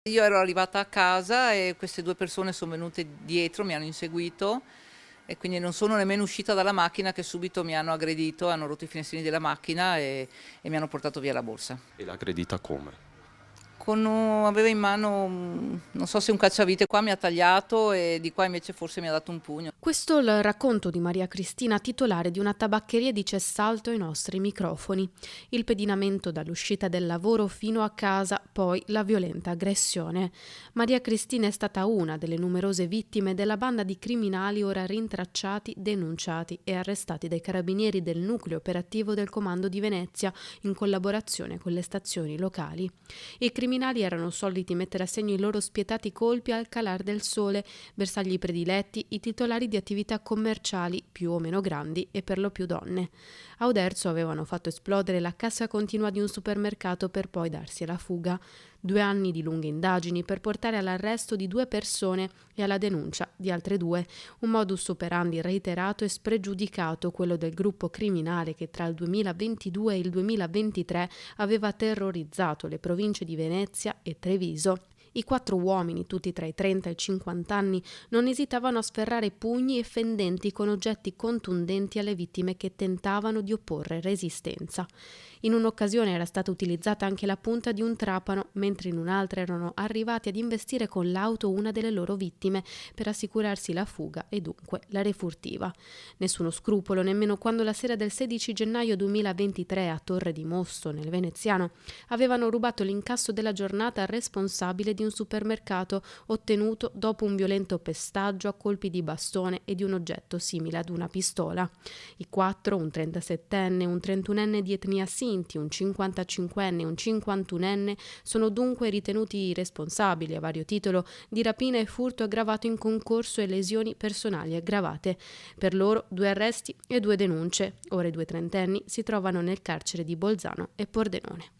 Io ero arrivata a casa e queste 2 persone son venute dietro, mi hanno inseguito e quindi non sono nemmeno uscita dalla macchina che subito mi hanno aggredito, hanno rotto i finestrini della macchina e mi hanno portato via la borsa. E l'ha aggredita come? Aveva in mano, non so se un cacciavite, qua mi ha tagliato e di qua invece forse mi ha dato un pugno. Questo è il racconto di Maria Cristina, titolare di una tabaccheria di Cessalto ai nostri microfoni. Il pedinamento dall'uscita del lavoro fino a casa, poi la violenta aggressione. Maria Cristina è stata una delle numerose vittime della banda di criminali ora rintracciati, denunciati e arrestati dai carabinieri del nucleo operativo del Comando di Venezia in collaborazione con le stazioni locali. I criminali erano soliti mettere a segno i loro spietati colpi al calar del sole, bersagli prediletti, i titolari di attività commerciali più o meno grandi e per lo più donne. A Oderzo avevano fatto esplodere la cassa continua di un supermercato per poi darsi alla fuga. 2 anni di lunghe indagini per portare all'arresto di 2 persone e alla denuncia di altre 2. Un modus operandi reiterato e spregiudicato, quello del gruppo criminale che tra il 2022 e il 2023 aveva terrorizzato le province di Venezia e Treviso. I 4 uomini, tutti tra i 30 e i 50 anni, non esitavano a sferrare pugni e fendenti con oggetti contundenti alle vittime che tentavano di opporre resistenza. In un'occasione era stata utilizzata anche la punta di un trapano, mentre in un'altra erano arrivati ad investire con l'auto una delle loro vittime per assicurarsi la fuga e dunque la refurtiva. Nessuno scrupolo nemmeno quando la sera del 16 gennaio 2023 a Torre di Mosto, nel Veneziano, avevano rubato l'incasso della giornata al responsabile di un supermercato ottenuto dopo un violento pestaggio a colpi di bastone e di un oggetto simile ad una pistola. I 4, un 37enne, un 31enne di etnia Sinti, un 55enne e un 51enne, sono dunque ritenuti responsabili a vario titolo di rapina e furto aggravato in concorso e lesioni personali aggravate. Per loro 2 arresti e 2 denunce. Ora i 2 trentenni si trovano nel carcere di Bolzano e Pordenone.